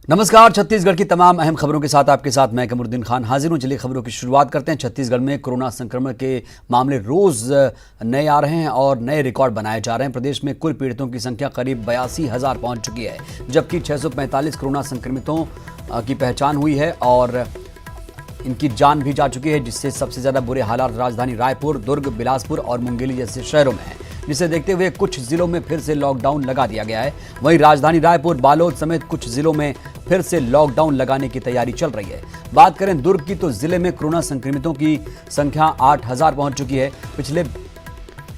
नमस्कार। छत्तीसगढ़ की तमाम अहम खबरों के साथ आपके साथ मैं कमरुद्दीन खान हाजिर हूं। चलिए खबरों की शुरुआत करते हैं। छत्तीसगढ़ में कोरोना संक्रमण के मामले रोज नए आ रहे हैं और नए रिकॉर्ड बनाए जा रहे हैं। प्रदेश में कुल पीड़ितों की संख्या करीब 82,000 पहुंच चुकी है, जबकि 645 कोरोना संक्रमितों की पहचान हुई है और इनकी जान भी जा चुकी है, जिससे सबसे ज्यादा बुरे हालात राजधानी रायपुर, दुर्ग, बिलासपुर और मुंगेली जैसे शहरों में है, जिसे देखते हुए कुछ जिलों में फिर से लॉकडाउन लगा दिया गया है। वहीं राजधानी रायपुर, बालोद समेत कुछ जिलों में फिर से लॉकडाउन लगाने की तैयारी चल रही है। बात करें दुर्ग की, तो जिले में कोरोना संक्रमितों की संख्या 8,000 पहुंच चुकी है। पिछले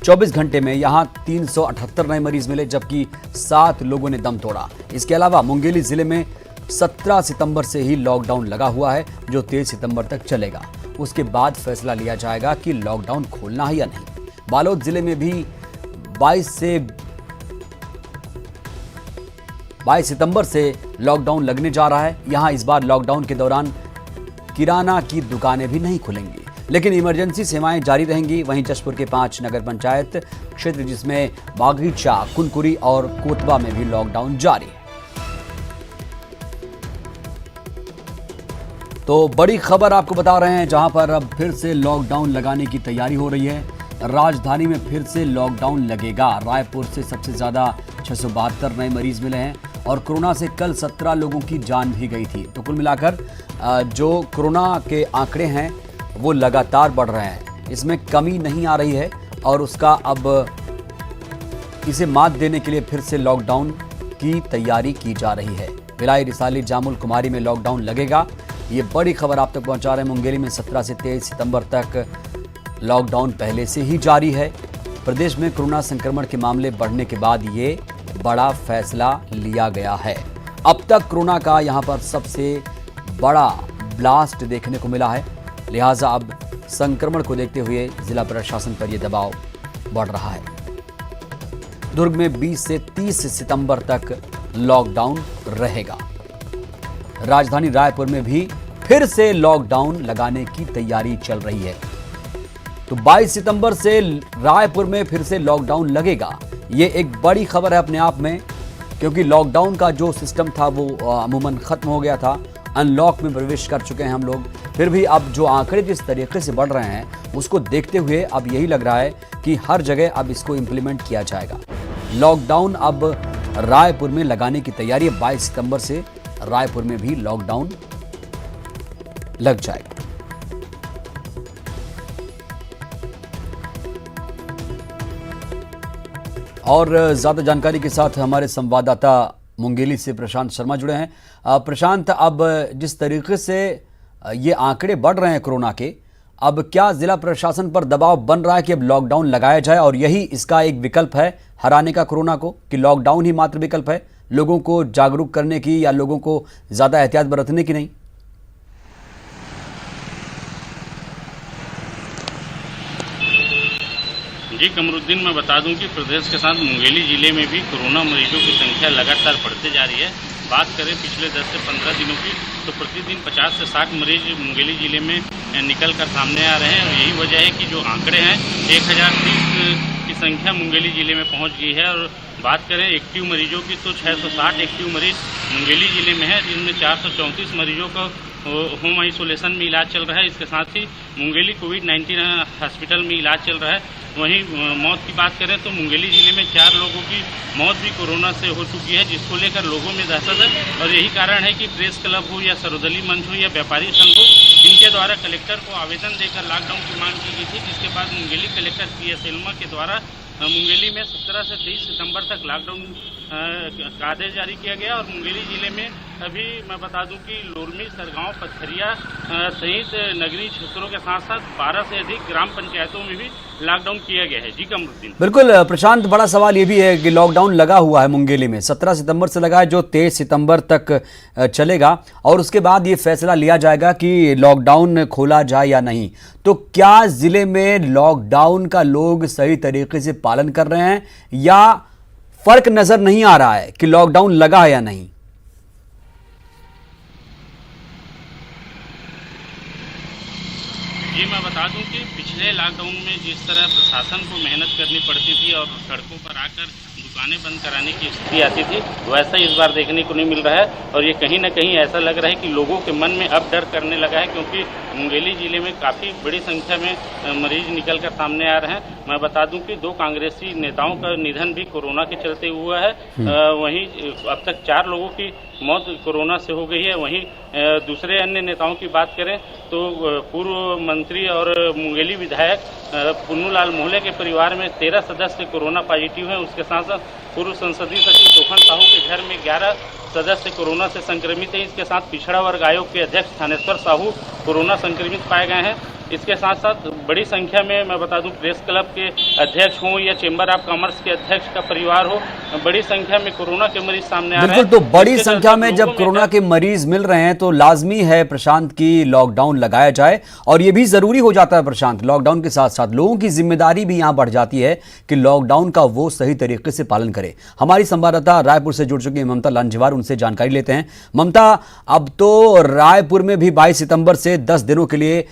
24 घंटे में यहां 378 नए मरीज मिले, जबकि 7 लोगों ने दम तोड़ा। इसके अलावा मुंगेली जिले में 17 सितंबर से ही लॉकडाउन लगा हुआ है, जो 23 सितंबर तक चलेगा। उसके बाद फैसला लिया जाएगा कि लॉकडाउन खोलना है या नहीं। बालोद जिले में भी 22 सितंबर से लॉकडाउन लगने जा रहा है। यहां इस बार लॉकडाउन के दौरान किराना की दुकानें भी नहीं खुलेंगी, लेकिन इमरजेंसी सेवाएं जारी रहेंगी। वहीं जशपुर के 5 नगर पंचायत क्षेत्र, जिसमें बागीचा, कुनकुरी और कोतबा में भी लॉकडाउन जारी है। तो बड़ी खबर आपको बता रहे हैं, जहां पर अब फिर से लॉकडाउन लगाने की तैयारी हो रही है। राजधानी में फिर से लॉकडाउन लगेगा। रायपुर से सबसे ज्यादा 672 नए मरीज मिले हैं और कोरोना से कल 17 लोगों की जान भी गई थी। तो कुल मिलाकर जो कोरोना के आंकड़े हैं वो लगातार बढ़ रहे हैं, इसमें कमी नहीं आ रही है और उसका अब इसे मात देने के लिए फिर से लॉकडाउन की तैयारी की जा रही है। भिलाई, रिसाली, जामुल, कुमारी में लॉकडाउन लगेगा। ये बड़ी खबर आप तक पहुंचा रहे हैं। मुंगेली में 17 से 23 सितंबर तक लॉकडाउन पहले से ही जारी है। प्रदेश में कोरोना संक्रमण के मामले बढ़ने के बाद ये बड़ा फैसला लिया गया है। अब तक कोरोना का यहां पर सबसे बड़ा ब्लास्ट देखने को मिला है, लिहाजा अब संक्रमण को देखते हुए जिला प्रशासन पर यह दबाव बढ़ रहा है। दुर्ग में 20 से 30 सितंबर तक लॉकडाउन रहेगा। राजधानी रायपुर में भी फिर से लॉकडाउन लगाने की तैयारी चल रही है। तो 22 सितंबर से रायपुर में फिर से लॉकडाउन लगेगा। ये एक बड़ी खबर है अपने आप में, क्योंकि लॉकडाउन का जो सिस्टम था वो अमूमन खत्म हो गया था। अनलॉक में प्रवेश कर चुके हैं हम लोग। फिर भी अब जो आंकड़े जिस तरीके से बढ़ रहे हैं उसको देखते हुए अब यही लग रहा है कि हर जगह अब इसको इम्प्लीमेंट किया जाएगा। लॉकडाउन अब रायपुर में लगाने की तैयारी है। 22 सितंबर से रायपुर में भी लॉकडाउन लग जाएगा। और ज्यादा जानकारी के साथ हमारे संवाददाता मुंगेली से प्रशांत शर्मा जुड़े हैं। प्रशांत, अब जिस तरीके से ये आंकड़े बढ़ रहे हैं कोरोना के, अब क्या जिला प्रशासन पर दबाव बन रहा है कि अब लॉकडाउन लगाया जाए और यही इसका एक विकल्प है हराने का कोरोना को, कि लॉकडाउन ही मात्र विकल्प है लोगों को जागरूक करने की या लोगों को ज्यादा एहतियात बरतने की नहीं? जी कमरुद्दीन, मैं बता दूं कि प्रदेश के साथ मुंगेली जिले में भी कोरोना मरीजों की संख्या लगातार बढ़ते जा रही है। बात करें पिछले 10 से 15 दिनों की, तो प्रतिदिन 50 से 60 मरीज मुंगेली जिले में निकल कर सामने आ रहे हैं और यही वजह है कि जो आंकड़े हैं 1030 की संख्या मुंगेली जिले में पहुंच गई है। और बात करें एक्टिव मरीजों की, तो 660 एक्टिव मरीज मुंगेली जिले में है, जिनमें 434 मरीजों का होम आइसोलेशन में इलाज चल रहा है। इसके साथ ही मुंगेली कोविड-19 हॉस्पिटल में इलाज चल रहा है। वहीं मौत की बात करें तो मुंगेली जिले में 4 लोगों की मौत भी कोरोना से हो चुकी है, जिसको लेकर लोगों में दहशत है। और यही कारण है कि प्रेस क्लब हो या सर्वदलीय मंच हो या व्यापारी संघ हो, इनके द्वारा कलेक्टर को आवेदन देकर लॉकडाउन की मांग की गई थी, जिसके बाद मुंगेली कलेक्टर PS एल्मा के द्वारा मुंगेली में 17 से 23 सितंबर तक लॉकडाउन का आदेश जारी किया गया। और मुंगेली जिले में अभी मैं बता दूं कि लोरमी, सरगांव, पथरिया सहित नगरीय क्षेत्रों के साथ साथ 12 से अधिक ग्राम पंचायतों में भी लॉकडाउन किया गया है। जी कमरुद्दीन। बिल्कुल प्रशांत, बड़ा सवाल ये भी है कि लॉकडाउन लगा हुआ है मुंगेली में, 17 सितंबर से लगा है, जो 23 सितंबर तक चलेगा और उसके बाद ये फैसला लिया जाएगा कि लॉकडाउन खोला जाए या नहीं। तो क्या जिले में लॉकडाउन का लोग सही तरीके से पालन कर रहे हैं या फर्क नजर नहीं आ रहा है कि लॉकडाउन लगा है या नहीं? जी मैं बता दूं कि पिछले लॉकडाउन में जिस तरह प्रशासन को मेहनत करनी पड़ती थी और सड़कों पर आकर दुकानें बंद कराने की स्थिति आती थी, वैसा इस बार देखने को नहीं मिल रहा है। और ये कहीं ना कहीं ऐसा लग रहा है कि लोगों के मन में अब डर करने लगा है, क्योंकि मुंगेली जिले में काफ़ी बड़ी संख्या में मरीज निकल कर सामने आ रहे हैं। मैं बता दूं कि 2 कांग्रेसी नेताओं का निधन भी कोरोना के चलते हुआ है। वहीं अब तक 4 लोगों की मौत कोरोना से हो गई है। वहीं दूसरे अन्य नेताओं की बात करें तो पूर्व मंत्री और मुंगेली विधायक पुन्नूलाल मोहले के परिवार में 13 सदस्य कोरोना पॉजिटिव हैं। उसके साथ साथ पूर्व संसदीय सचिव तोफन साहू के घर में 11 सदस्य कोरोना से संक्रमित हैं। इसके साथ पिछड़ा वर्ग आयोग के अध्यक्ष थानेश्वर साहू कोरोना संक्रमित पाए गए हैं। इसके साथ साथ बड़ी संख्या में मैं बता दूं प्रेस क्लब के अध्यक्ष हों या चेंबर ऑफ कॉमर्स के अध्यक्ष का परिवार हो, बड़ी संख्या में कोरोना के मरीज सामने आ रहे हैं। बिल्कुल, तो बड़ी संख्या में जब कोरोना के मरीज मिल रहे हैं तो लाजमी है प्रशांत की लॉकडाउन लगाया जाए, और ये भी जरूरी हो जाता है प्रशांत। लॉकडाउन के साथ साथ लोगों की जिम्मेदारी भी यहां बढ़ जाती है कि लॉकडाउन का वो सही तरीके से पालन करे। हमारी संवाददाता रायपुर से जुड़ चुकी है ममता लांझवार, उनसे जानकारी लेते हैं। ममता, अब तो रायपुर में भी 22 सितंबर से 10 दिनों के लिए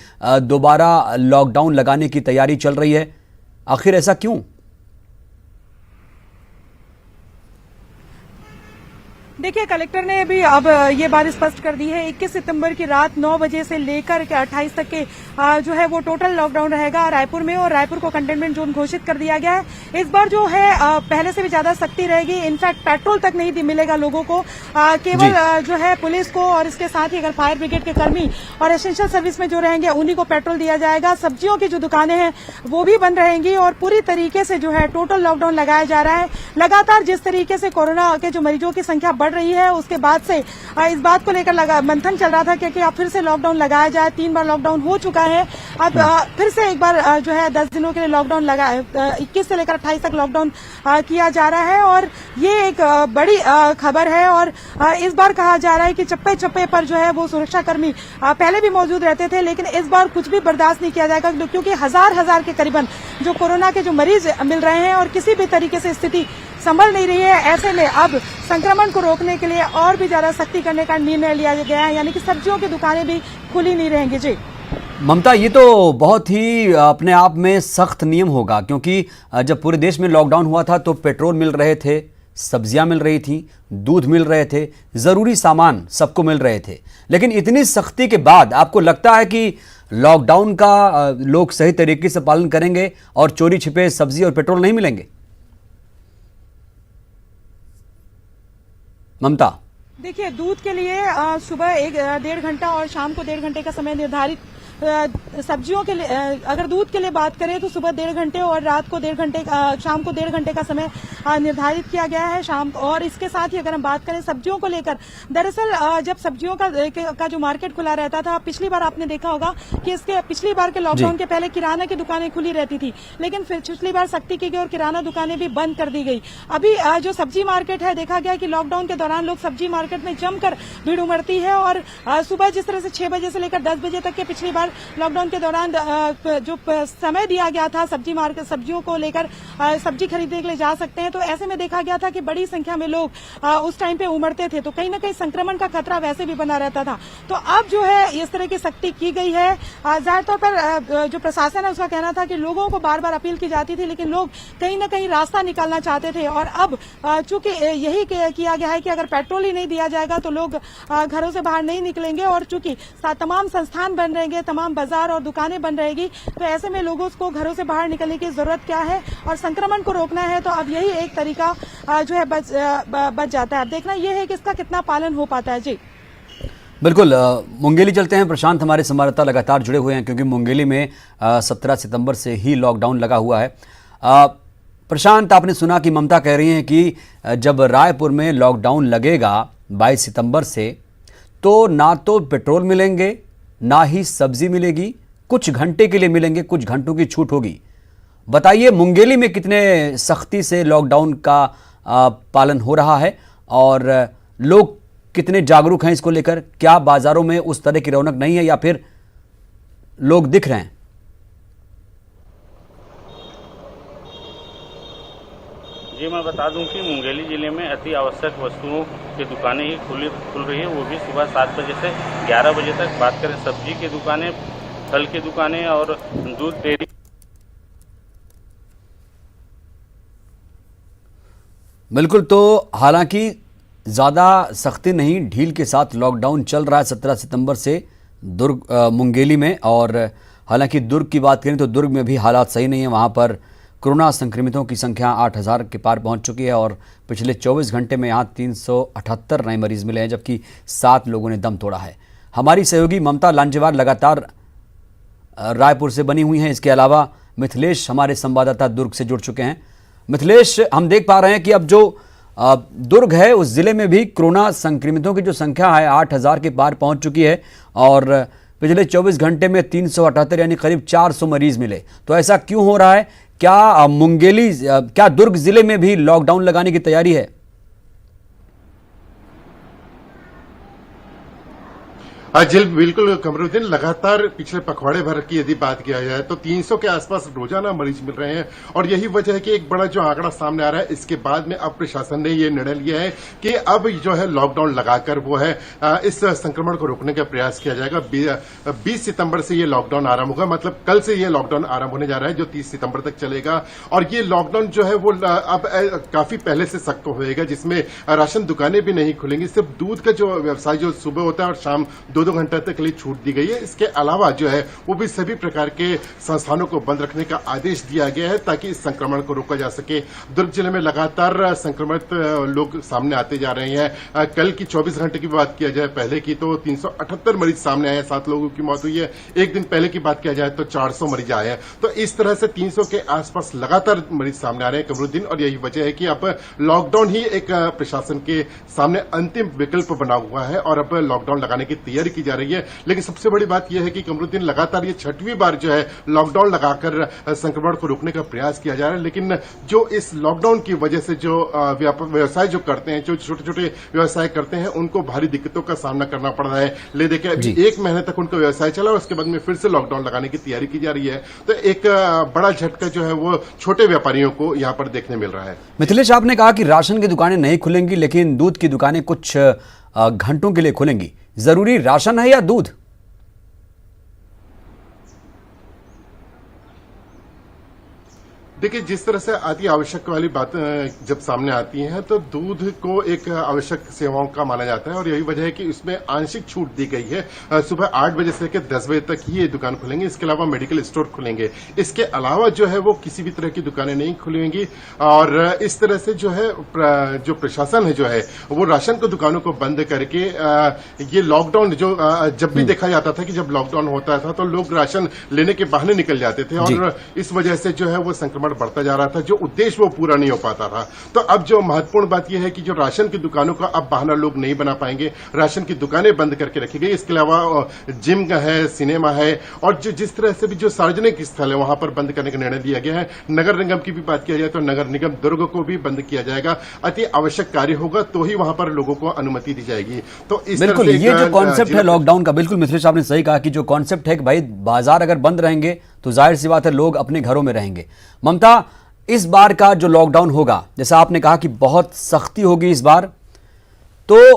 दोबारा लॉकडाउन लगाने की तैयारी चल रही है, आखिर ऐसा क्यों? देखिए, कलेक्टर ने भी अब ये बात स्पष्ट कर दी है। 21 सितंबर की रात 9 बजे से लेकर के 28 तक के जो है वो टोटल लॉकडाउन रहेगा रायपुर में, और रायपुर को कंटेनमेंट जोन घोषित कर दिया गया है। इस बार जो है पहले से भी ज्यादा सख्ती रहेगी। इनफैक्ट पेट्रोल तक नहीं मिलेगा लोगों को, केवल जो है पुलिस को और इसके साथ ही अगर फायर ब्रिगेड के कर्मी और एसेंशियल सर्विस में जो रहेंगे उन्हीं को पेट्रोल दिया जाएगा। सब्जियों की जो दुकानें हैं वो भी बंद रहेंगी, और पूरी तरीके से जो है टोटल लॉकडाउन लगाया जा रहा है। लगातार जिस तरीके से कोरोना के जो मरीजों की संख्या बढ़ रही है, उसके बाद से इस बात को लेकर मंथन चल रहा था कि अब फिर से लॉकडाउन लगाया जाए। 3 बार लॉकडाउन हो चुका है, अब फिर से एक बार जो है 10 दिनों के लिए लॉकडाउन लगा, 21 से लेकर 28 तक लॉकडाउन किया जा रहा है। और ये एक बड़ी खबर है, और इस बार कहा जा रहा है कि चप्पे चप्पे पर जो है वो सुरक्षाकर्मी पहले भी मौजूद रहते थे, लेकिन इस बार कुछ भी बर्दाश्त नहीं किया जाएगा, क्योंकि हजार के करीबन जो कोरोना के जो मरीज मिल रहे हैं और किसी भी तरीके से स्थिति संभल नहीं रही है। ऐसे में अब संक्रमण को रोकने के लिए और भी ज्यादा सख्ती करने का निर्णय लिया गया है, यानी कि सब्जियों की दुकानें भी खुली नहीं रहेंगी। जी ममता, ये तो बहुत ही अपने आप में सख्त नियम होगा, क्योंकि जब पूरे देश में लॉकडाउन हुआ था तो पेट्रोल मिल रहे थे, सब्जियां मिल रही थी, दूध मिल रहे थे, जरूरी सामान सबको मिल रहे थे। लेकिन इतनी सख्ती के बाद आपको लगता है कि लॉकडाउन का लोग सही तरीके से पालन करेंगे और चोरी छिपे सब्जी और पेट्रोल नहीं मिलेंगे? ममता, देखिए, दूध के लिए सुबह 1-1.5 घंटा और शाम को 1.5 घंटे का समय निर्धारित, सब्जियों के लिए अगर दूध के लिए बात करें तो सुबह 1.5 घंटे और रात को 1.5 घंटे, शाम को 1.5 घंटे का समय निर्धारित किया गया है शाम। और इसके साथ ही अगर हम बात करें सब्जियों को लेकर, दरअसल जब सब्जियों का जो मार्केट खुला रहता था, पिछली बार आपने देखा होगा कि इसके पिछली बार के लॉकडाउन के पहले किराना की दुकानें खुली रहती थी, लेकिन फिर पिछली बार सख्ती की गई और किराना दुकानें भी बंद कर दी गई। अभी जो सब्जी मार्केट है, देखा गया कि लॉकडाउन के दौरान लोग सब्जी मार्केट में जमकर भीड़ उमड़ती है, और सुबह जिस तरह से 6 बजे से लेकर 10 बजे तक के पिछली बार लॉकडाउन के दौरान जो समय दिया गया था सब्जियों को लेकर सब्जी खरीदने के लिए जा सकते हैं, तो ऐसे में देखा गया था कि बड़ी संख्या में लोग उस टाइम पे उमड़ते थे, तो कहीं ना कहीं संक्रमण का खतरा वैसे भी बना रहता था। तो अब जो है इस तरह की सख्ती की गई है। जाहिर तौर पर जो प्रशासन है उसका कहना था कि लोगों को बार बार अपील की जाती थी, लेकिन लोग कहीं ना कहीं रास्ता निकालना चाहते थे, और अब चूंकि यही किया गया है कि अगर पेट्रोल ही नहीं दिया जाएगा तो लोग घरों से बाहर नहीं निकलेंगे, और चूंकि तमाम संस्थान बंद रहेंगे, तमाम बाजार और दुकानें बंद रहेगी, तो ऐसे में लोगों को घरों से बाहर निकलने की जरूरत क्या है, और संक्रमण को रोकना है तो अब यही एक तरीका जो है बच जाता है। अब देखना यह है कि इसका कितना पालन हो पाता है। जी बिल्कुल, मुंगेली चलते हैं। प्रशांत हमारे संवाददाता लगातार जुड़े हुए हैं, क्योंकि मुंगेली में 17 सितंबर से ही लॉकडाउन लगा हुआ है। प्रशांत, आपने सुना कि ममता कह रही हैं कि जब रायपुर में लॉकडाउन लगेगा 22 सितंबर से, तो ना तो पेट्रोल मिलेंगे ना ही सब्जी मिलेगी, कुछ घंटे के लिए मिलेंगे, कुछ घंटों की छूट होगी। बताइए, मुंगेली में कितने सख्ती से लॉकडाउन का पालन हो रहा है और लोग कितने जागरूक हैं इसको लेकर? क्या बाजारों में उस तरह की रौनक नहीं है या फिर लोग दिख रहे हैं? जी, मैं बता दूं कि मुंगेली जिले में अति आवश्यक वस्तुओं की दुकानें ही खुल रही है, वो भी सुबह 7 बजे से 11 बजे तक। बात करें सब्जी की दुकानें, फल की दुकानें और दूध डेयरी बिल्कुल। तो हालांकि ज़्यादा सख्ती नहीं, ढील के साथ लॉकडाउन चल रहा है 17 सितंबर से दुर्ग मुंगेली में। और हालांकि दुर्ग की बात करें तो दुर्ग में भी हालात सही नहीं है। वहां पर कोरोना संक्रमितों की संख्या 8000 के पार पहुंच चुकी है और पिछले 24 घंटे में यहां 378 नए मरीज मिले हैं, जबकि 7 लोगों ने दम तोड़ा है। हमारी सहयोगी ममता लांजेवार लगातार रायपुर से बनी हुई हैं। इसके अलावा मिथिलेश हमारे संवाददाता दुर्ग से जुड़ चुके हैं। मिथिलेश, हम देख पा रहे हैं कि अब जो दुर्ग है उस जिले में भी कोरोना संक्रमितों की जो संख्या है 8000 के पार पहुंच चुकी है और पिछले 24 घंटे में 378 यानी करीब 400 मरीज मिले। तो ऐसा क्यों हो रहा है? क्या दुर्ग जिले में भी लॉकडाउन लगाने की तैयारी है? जी बिल्कुल कमरुद्दीन, लगातार पिछले पखवाड़े भर की यदि बात किया जाए तो 300 के आसपास रोजाना मरीज मिल रहे हैं और यही वजह है कि एक बड़ा जो आंकड़ा सामने आ रहा है। इसके बाद में अब प्रशासन ने ये निर्णय लिया है कि अब जो है लॉकडाउन लगाकर वो है इस संक्रमण को रोकने का प्रयास किया जाएगा। 20 सितंबर से ये लॉकडाउन आरंभ होगा, मतलब कल से ये लॉकडाउन आरंभ होने जा रहा है जो 30 सितंबर तक चलेगा। और ये लॉकडाउन जो है वो अब काफी पहले से सख्त होएगा, जिसमें राशन दुकानें भी नहीं खुलेंगी। सिर्फ दूध का जो व्यवसाय जो सुबह होता है और शाम 2 घंटे तक के लिए छूट दी गई है। इसके अलावा जो है वो भी सभी प्रकार के संस्थानों को बंद रखने का आदेश दिया गया है ताकि इस संक्रमण को रोका जा सके। दुर्ग जिले में लगातार संक्रमित लोग सामने आते जा रहे हैं। कल की 24 घंटे की बात किया जाए पहले की तो 378 मरीज सामने आए हैं, 7 लोगों की मौत हुई है। एक दिन पहले की बात किया जाए तो 400 मरीज आए हैं। तो इस तरह से 300 के आसपास लगातार मरीज सामने आ रहे हैं कमरुद्दीन, और यही वजह है कि अब लॉकडाउन ही एक प्रशासन के सामने अंतिम विकल्प बना हुआ है और अब लॉकडाउन लगाने की तैयारी की जा रही है। लेकिन सबसे बड़ी बात यह है कि कमरुद्दीन लगातार ये 6वीं बार जो है लॉकडाउन लगाकर संक्रमण को रोकने का प्रयास किया जा रहा है। लेकिन जो इस लॉकडाउन की वजह से जो व्यवसाय जो करते हैं, जो छोटे छोटे व्यवसाय करते हैं, उनको भारी दिक्कतों का सामना करना पड़ रहा है। ले देखिए अभी 1 महीने तक उनका व्यवसाय चला और उसके बाद में फिर से लॉकडाउन लगाने की तैयारी की जा रही है। तो एक बड़ा झटका जो है वो छोटे व्यापारियों को यहाँ पर देखने मिल रहा है। मिथिलेश, आपने कहा कि राशन की दुकानें नहीं खुलेंगी लेकिन दूध की दुकानें कुछ घंटों के लिए खुलेंगी। जरूरी राशन है या दूध? देखिए, जिस तरह से अति आवश्यक वाली बात जब सामने आती है तो दूध को एक आवश्यक सेवाओं का माना जाता है और यही वजह है कि इसमें आंशिक छूट दी गई है। सुबह 8 बजे से लेकर 10 बजे तक ही ये दुकान खुलेंगे। इसके अलावा मेडिकल स्टोर खुलेंगे। इसके अलावा जो है वो किसी भी तरह की दुकानें नहीं खुलेंगी। और इस तरह से जो है जो प्रशासन है जो है वो राशन की दुकानों को बंद करके ये लॉकडाउन जो जब भी देखा जाता था कि जब लॉकडाउन होता था तो लोग राशन लेने के बहाने निकल जाते थे और इस वजह से जो है वो संक्रमण बढ़ता जा रहा था, जो उद्देश्य वो पूरा नहीं हो पाता था। तो अब जो महत्वपूर्ण बात यह है कि जो राशन की दुकानों का अब बहाना लोग नहीं बना पाएंगे। राशन की दुकानें बंद करके रखी गई। इसके अलावा जिम है, सिनेमा है और जो जिस तरह से भी जो सार्वजनिक स्थल है वहां पर बंद करने का निर्णय लिया गया है। नगर निगम की भी बात किया जाए तो नगर निगम दुर्ग को भी बंद किया जाएगा। अति आवश्यक कार्य होगा तो ही वहां पर लोगों को अनुमति दी जाएगी। तो इस बिल्कुल ये जो कॉन्सेप्ट है लॉकडाउन का, बिल्कुल मिथिलेश आपने सही कहा कि जो कॉन्सेप्ट है कि भाई बाजार अगर बंद रहेंगे तो जाहिर सी बात है लोग अपने घरों में रहेंगे। ममता, इस बार का जो लॉकडाउन होगा, जैसा आपने कहा कि बहुत सख्ती होगी इस बार, तो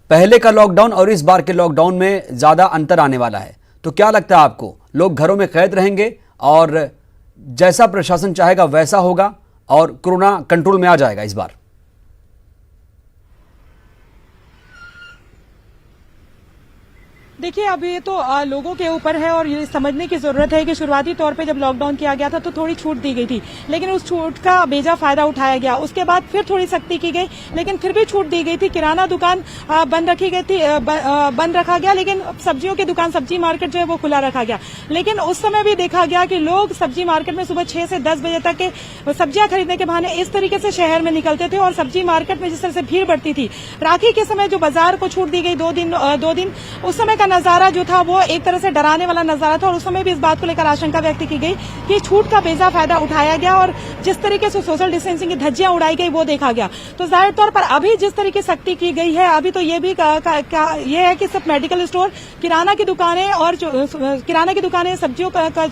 पहले का लॉकडाउन और इस बार के लॉकडाउन में ज्यादा अंतर आने वाला है। तो क्या लगता है आपको, लोग घरों में कैद रहेंगे और जैसा प्रशासन चाहेगा वैसा होगा और कोरोना कंट्रोल में आ जाएगा इस बार? देखिए, अब ये तो लोगों के ऊपर है और ये समझने की जरूरत है कि शुरुआती तौर पे जब लॉकडाउन किया गया था तो थोड़ी छूट दी गई थी, लेकिन उस छूट का बेजा फायदा उठाया गया। उसके बाद फिर थोड़ी सख्ती की गई, लेकिन फिर भी छूट दी गई थी। किराना दुकान बंद रखी गई थी, बंद रखा गया, लेकिन सब्जियों की दुकान, सब्जी मार्केट जो है वो खुला रखा गया। लेकिन उस समय भी देखा गया कि लोग सब्जी मार्केट में सुबह 6 से 10 बजे तक के सब्जियां खरीदने के बहाने इस तरीके से शहर में निकलते थे और सब्जी मार्केट में जिस तरह से भीड़ बढ़ती थी। राखी के समय जो बाजार को छूट दी गई 2 दिन, उस समय का नजारा जो था वो एक तरह से डराने वाला नजारा था और उस समय भी इस बात को लेकर आशंका व्यक्त की गई कि छूट का बेजा फायदा उठाया गया और जिस तरीके से सोशल डिस्टेंसिंग की धज्जियां उड़ाई गई वो देखा गया। तो जाहिर तौर पर अभी जिस तरीके से सख्ती की गई है, अभी तो ये भी ये है कि सिर्फ मेडिकल स्टोर, किराना की दुकानें और किराना की दुकानें, सब्जियों का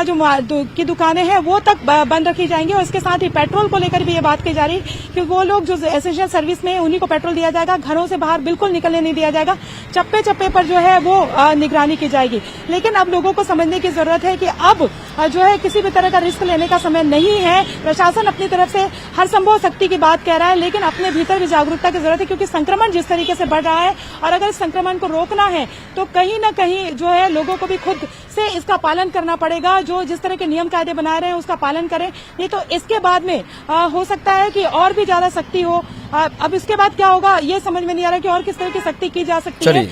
जो की दुकानें हैं वो तक बंद रखी जाएंगी। और इसके साथ ही पेट्रोल को लेकर भी ये बात कही जा रही है कि वो लोग जो एसेंशियल सर्विस में उन्हीं को पेट्रोल दिया जाएगा, घरों से बाहर बिल्कुल निकलने नहीं दिया जाएगा। चप्पे चप्पे पर जो है वो निगरानी की जाएगी। लेकिन अब लोगों को समझने की जरूरत है कि अब जो है किसी भी तरह का रिस्क लेने का समय नहीं है। प्रशासन अपनी तरफ से हर संभव सख्ती की बात कह रहा है, लेकिन अपने भीतर भी जागरूकता की जरूरत है, क्योंकि संक्रमण जिस तरीके से बढ़ रहा है और अगर इस संक्रमण को रोकना है तो कहीं न कहीं जो है लोगों को भी खुद से इसका पालन करना पड़ेगा। जो जिस तरह के नियम कायदे बनाए रहे हैं उसका पालन करें, नहीं तो इसके बाद में हो सकता है कि और भी ज्यादा सख्ती हो। अब इसके बाद क्या होगा ये समझ में नहीं आ रहा कि और किस तरह की सख्ती की जा सकती है।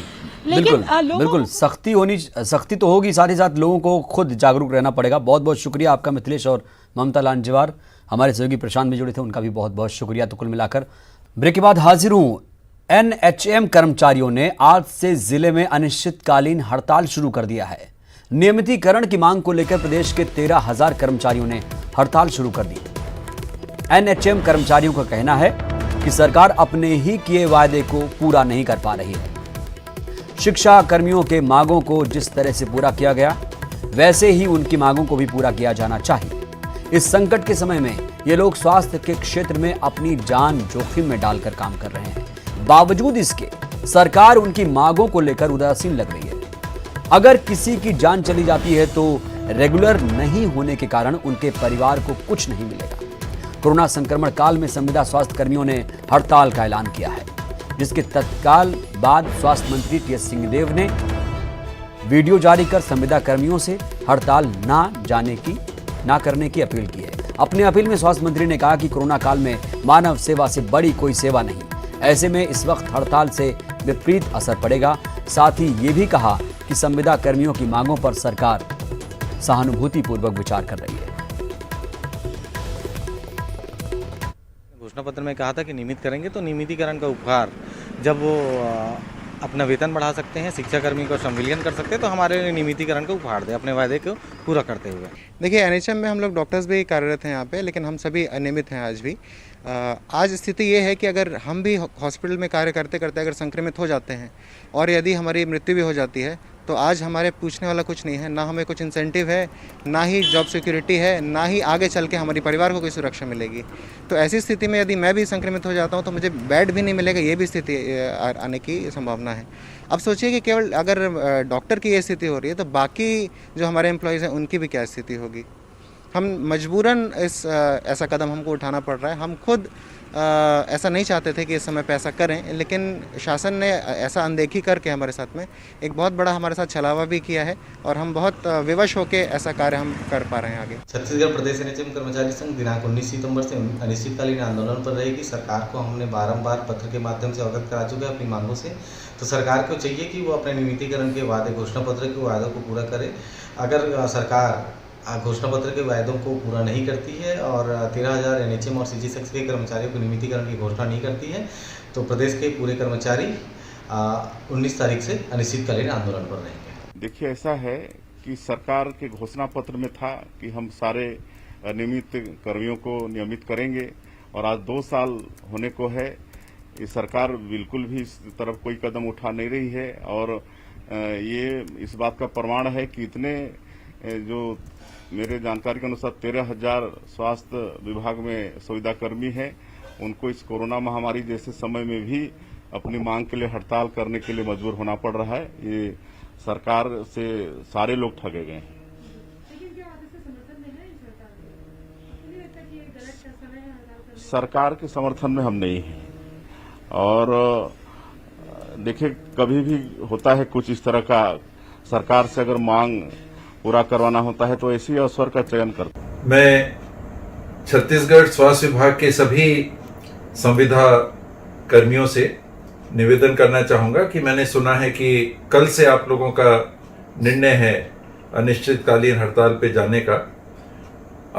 लेकिन बिल्कुल सख्ती तो होगी, साथ ही साथ लोगों को खुद जागरूक रहना पड़ेगा। बहुत बहुत शुक्रिया आपका मिथिलेश और ममता लांजेवार। हमारे सहयोगी प्रशांत भी जुड़े थे, उनका भी बहुत बहुत शुक्रिया। तो कुल मिलाकर ब्रेक के बाद हाजिर हूं। NHM कर्मचारियों ने आज से जिले में अनिश्चितकालीन हड़ताल शुरू कर दिया है। नियमितीकरण की मांग को लेकर प्रदेश के 13,000 कर्मचारियों ने हड़ताल शुरू कर दी। NHM कर्मचारियों का कहना है कि सरकार अपने ही किए वायदे को पूरा नहीं कर पा रही है। शिक्षा कर्मियों के मांगों को जिस तरह से पूरा किया गया वैसे ही उनकी मांगों को भी पूरा किया जाना चाहिए। इस संकट के समय में ये लोग स्वास्थ्य के क्षेत्र में अपनी जान जोखिम में डालकर काम कर रहे हैं। बावजूद इसके सरकार उनकी मांगों को लेकर उदासीन लग रही है। अगर किसी की जान चली जाती है तो रेगुलर नहीं होने के कारण उनके परिवार को कुछ नहीं मिलेगा। कोरोना संक्रमण काल में संविदा स्वास्थ्य कर्मियों ने हड़ताल का ऐलान किया है, जिसके तत्काल बाद स्वास्थ्य मंत्री टी.एस. सिंहदेव ने वीडियो जारी कर संविदा कर्मियों से हड़ताल ना करने की अपील की है। अपनी अपील में स्वास्थ्य मंत्री ने कहा कि कोरोना काल में मानव सेवा से बड़ी कोई सेवा नहीं, ऐसे में इस वक्त हड़ताल से विपरीत असर पड़ेगा। साथ ही ये भी कहा कि संविदा कर्मियों की मांगों पर सरकार सहानुभूतिपूर्वक विचार कर रही है। घोषणा पत्र में कहा था कि नियमित करेंगे, तो नियमितीकरण का उपहार जब वो अपना वेतन बढ़ा सकते हैं, शिक्षा कर्मी को संविलियन कर सकते हैं, तो हमारे लिए नियमितीकरण का उपहार दे अपने वायदे को पूरा करते हुए। देखिए NHM में हम लोग डॉक्टर्स भी कार्यरत हैं यहाँ पे, लेकिन हम सभी अनियमित हैं आज भी। आज स्थिति ये है कि अगर हम भी हॉस्पिटल में कार्य करते करते अगर संक्रमित हो जाते हैं और यदि हमारी मृत्यु भी हो जाती है तो आज हमारे पूछने वाला कुछ नहीं है, ना हमें कुछ इंसेंटिव है, ना ही जॉब सिक्योरिटी है, ना ही आगे चल के हमारी परिवार को कोई सुरक्षा मिलेगी। तो ऐसी स्थिति में यदि मैं भी संक्रमित हो जाता हूं तो मुझे बेड भी नहीं मिलेगा, ये भी स्थिति आने की संभावना है। अब सोचिए कि केवल अगर डॉक्टर की ये स्थिति हो रही है तो बाकी जो हमारे एम्प्लॉयज़ हैं उनकी भी क्या स्थिति होगी। हम मजबूरन ऐसा कदम हमको उठाना पड़ रहा है। हम खुद ऐसा नहीं चाहते थे कि इस समय पे ऐसा करें, लेकिन शासन ने ऐसा अनदेखी करके हमारे साथ में एक बहुत बड़ा हमारे साथ छलावा भी किया है और हम बहुत विवश होकर ऐसा कार्य हम कर पा रहे हैं आगे। छत्तीसगढ़ प्रदेश NHM कर्मचारी संघ दिनांक 19 सितंबर से अनिश्चितकालीन आंदोलन पर रहेगी। सरकार को हमने बारंबार पत्र के माध्यम से अवगत करा चुके हैं अपनी मांगों से। तो सरकार को चाहिए कि वो अपने नियमितीकरण के वादे, घोषणा पत्र के वादों को पूरा करे। अगर सरकार घोषणा पत्र के वायदों को पूरा नहीं करती है और 13,000 NHM और CG के कर्मचारियों को नियमितीकरण की घोषणा नहीं करती है तो प्रदेश के पूरे कर्मचारी 19 तारीख से अनिश्चितकालीन आंदोलन पर रहेंगे। देखिए, ऐसा है कि सरकार के घोषणा पत्र में था कि हम सारे नियमित कर्मियों को नियमित करेंगे और आज 2 साल होने को है। ये सरकार बिल्कुल भी इस तरफ कोई कदम उठा नहीं रही है और ये इस बात का प्रमाण है कि इतने जो मेरे जानकारी के अनुसार 13,000 स्वास्थ्य विभाग में संविदा कर्मी हैं, उनको इस कोरोना महामारी जैसे समय में भी अपनी मांग के लिए हड़ताल करने के लिए मजबूर होना पड़ रहा है। ये सरकार से सारे लोग ठगे गए हैं। सरकार के समर्थन में हम नहीं हैं और देखिए, कभी भी होता है कुछ इस तरह का, सरकार से अगर मांग पूरा करवाना होता है तो ऐसी अवसर का चयन करते हैं। मैं छत्तीसगढ़ स्वास्थ्य विभाग के सभी संविदा कर्मियों से निवेदन करना चाहूंगा कि मैंने सुना है कि कल से आप लोगों का निर्णय है अनिश्चितकालीन हड़ताल पे जाने का।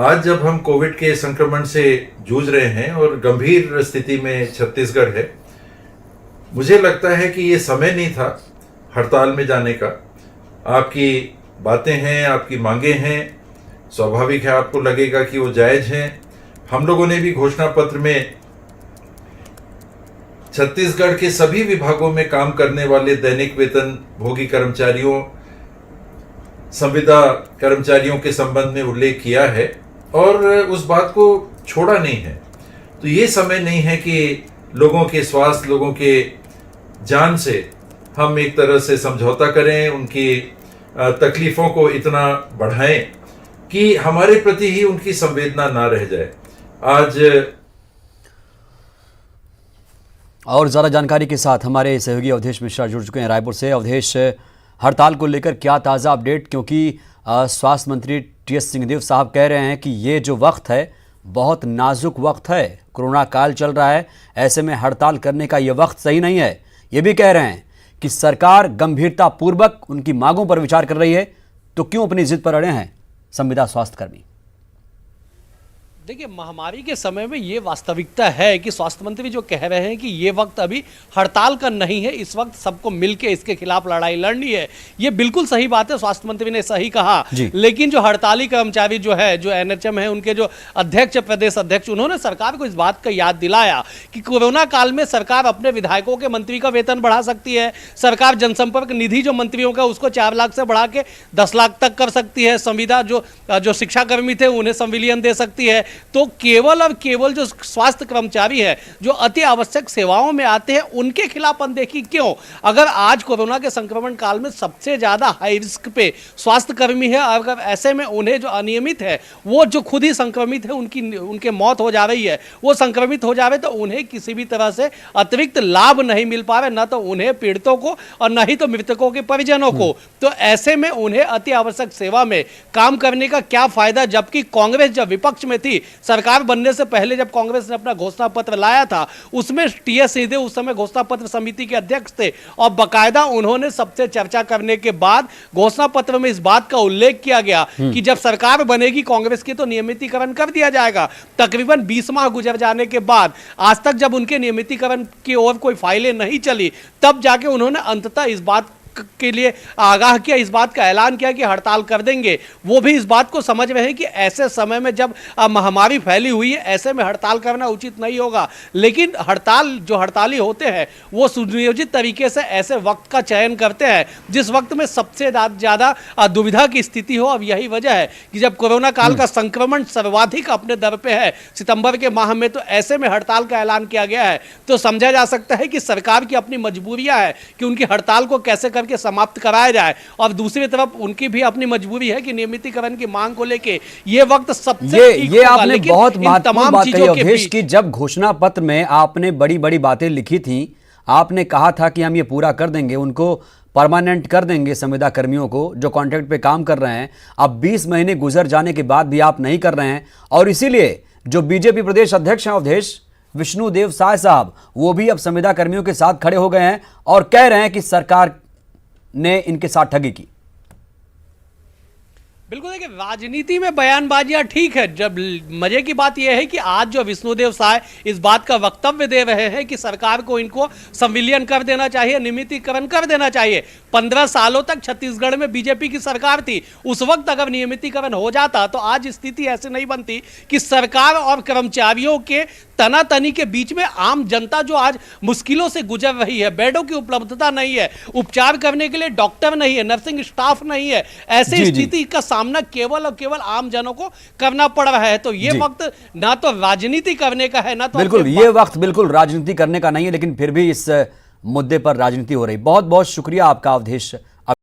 आज जब हम कोविड के संक्रमण से जूझ रहे हैं और गंभीर स्थिति में छत्तीसगढ़ है, मुझे लगता है कि ये समय नहीं था हड़ताल में जाने का। आपकी बातें हैं, आपकी मांगे हैं, स्वाभाविक है आपको लगेगा कि वो जायज हैं। हम लोगों ने भी घोषणा पत्र में छत्तीसगढ़ के सभी विभागों में काम करने वाले दैनिक वेतन भोगी कर्मचारियों, संविदा कर्मचारियों के संबंध में उल्लेख किया है और उस बात को छोड़ा नहीं है। तो ये समय नहीं है कि लोगों के स्वास्थ्य, लोगों के जान से हम एक तरह से समझौता करें, उनकी तकलीफों को इतना बढ़ाएं कि हमारे प्रति ही उनकी संवेदना ना रह जाए। आज और ज़्यादा जानकारी के साथ हमारे सहयोगी अवधेश मिश्रा जुड़ चुके हैं रायपुर से। अवधेश, हड़ताल को लेकर क्या ताज़ा अपडेट, क्योंकि स्वास्थ्य मंत्री टीएस सिंहदेव साहब कह रहे हैं कि ये जो वक्त है बहुत नाजुक वक्त है, कोरोना काल चल रहा है, ऐसे में हड़ताल करने का ये वक्त सही नहीं है। ये भी कह रहे हैं कि सरकार गंभीरता पूर्वक उनकी मांगों पर विचार कर रही है, तो क्यों अपनी जिद पर अड़े हैं संविदा स्वास्थ्यकर्मी? देखिए, महामारी के समय में ये वास्तविकता है कि स्वास्थ्य मंत्री जो कह रहे हैं कि ये वक्त अभी हड़ताल का नहीं है, इस वक्त सबको मिलकर इसके खिलाफ लड़ाई लड़नी है, ये बिल्कुल सही बात है, स्वास्थ्य मंत्री ने सही कहा। लेकिन जो हड़ताली कर्मचारी जो है, जो एनएचएम है, उनके जो अध्यक्ष, प्रदेश अध्यक्ष, उन्होंने सरकार को इस बात का याद दिलाया कि कोरोना काल में सरकार अपने विधायकों के मंत्री का वेतन बढ़ा सकती है, सरकार जनसंपर्क निधि जो मंत्रियों का उसको 4 लाख से बढ़ा के 10 लाख तक कर सकती है, संविदा जो शिक्षाकर्मी थे उन्हें संविलियन दे सकती है। तो केवल और केवल जो स्वास्थ्य कर्मचारी है, जो अति आवश्यक सेवाओं में आते हैं, उनके खिलाफ अनदेखी क्यों? अगर आज कोरोना के संक्रमण काल में सबसे ज्यादा हाई रिस्क पे स्वास्थ्य कर्मी है, अगर ऐसे में उन्हें जो अनियमित है, वो जो खुद ही संक्रमित है, उनके मौत हो जा रही है, वो संक्रमित हो जावे, तो उन्हें किसी भी तरह से अतिरिक्त लाभ नहीं मिल पा रहे, न तो उन्हें पीड़ितों को और न ही तो मृतकों के परिजनों को। तो ऐसे में उन्हें अति आवश्यक सेवा में काम करने का क्या फायदा? जबकि कांग्रेस जब विपक्ष में थी, सरकार बनने से पहले जब कांग्रेस ने अपना घोषणा पत्र लाया था, उसमें टीएस सिंहदेव उस समय घोषणा पत्र समिति के अध्यक्ष थे और बकायदा उन्होंने सबसे चर्चा करने के बाद घोषणा पत्र में इस बात का उल्लेख किया गया कि जब सरकार बनेगी कांग्रेस की तो नियमितीकरण कर दिया जाएगा। तकरीबन 20 माह गुजर जाने के बाद आज तक जब उनके नियमितीकरण की ओर कोई फाइलें नहीं चली, तब जाके उन्होंने अंततः इस बात के लिए आगाह किया, इस बात का ऐलान किया कि हड़ताल कर देंगे। वो भी इस बात को समझ रहे हैं कि ऐसे समय में जब महामारी फैली हुई है, ऐसे में हड़ताल करना उचित नहीं होगा। लेकिन हड़ताली होते हैं वो सुनियोजित तरीके से ऐसे वक्त का चयन करते हैं जिस वक्त में सबसे ज्यादा दुविधा की स्थिति हो। अब यही वजह है कि जब कोरोना काल का संक्रमण सर्वाधिक अपने दर पे है सितंबर के माह में, तो ऐसे में हड़ताल का ऐलान किया गया है। तो समझा जा सकता है कि सरकार की अपनी मजबूरियां हैं कि उनकी हड़ताल को कैसे के समाप्त कराया जाए, और दूसरी तरफ उनकी भी अपनी मजबूरी है कि नियमितीकरण की मांग को लेके ये वक्त सबसे ये आपने बहुत महत्वपूर्ण बात कही अवधेश की। जब घोषणा पत्र में आपने बड़ी बड़ी बातें लिखी थी, आपने कहा था कि हम ये पूरा कर देंगे, उनको परमानेंट कर देंगे संविदा कर्मियों को जो कॉन्ट्रैक्ट पे काम कर रहे हैं। अब 20 महीने गुजर जाने के बाद भी आप नहीं कर रहे हैं, और इसीलिए जो बीजेपी प्रदेश अध्यक्ष हैं अवधेश विष्णुदेव साय साहब, वो भी अब संविदा कर्मियों के साथ खड़े हो गए हैं और कह रहे हैं कि सरकार ने इनके साथ ठगी की। बिल्कुल, देखिए, राजनीति में बयानबाजियां ठीक है। जब मजे की बात यह है कि आज जो विष्णुदेव साय इस बात का वक्तव्य दे रहे हैं कि सरकार को इनको संविलियन कर देना चाहिए, नियमितीकरण कर देना चाहिए। 15 सालों तक छत्तीसगढ़ में बीजेपी की सरकार थी, उस वक्त अगर नियमितीकरण हो जाता तो आज स्थिति ऐसे नहीं बनती कि सरकार और कर्मचारियों के तनातनी के बीच में आम जनता जो आज मुश्किलों से गुजर रही है, बेडों की उपलब्धता नहीं है, उपचार करने के लिए डॉक्टर नहीं है, नर्सिंग स्टाफ नहीं है, ऐसी स्थिति का सामना केवल और केवल आम जनों को करना पड़ रहा है। तो ये वक्त ना तो राजनीति करने का है, ना तो बिल्कुल ये वक्त बिल्कुल राजनीति करने का नहीं है, लेकिन फिर भी इस मुद्दे पर राजनीति हो रही। बहुत बहुत शुक्रिया आपका अवधेश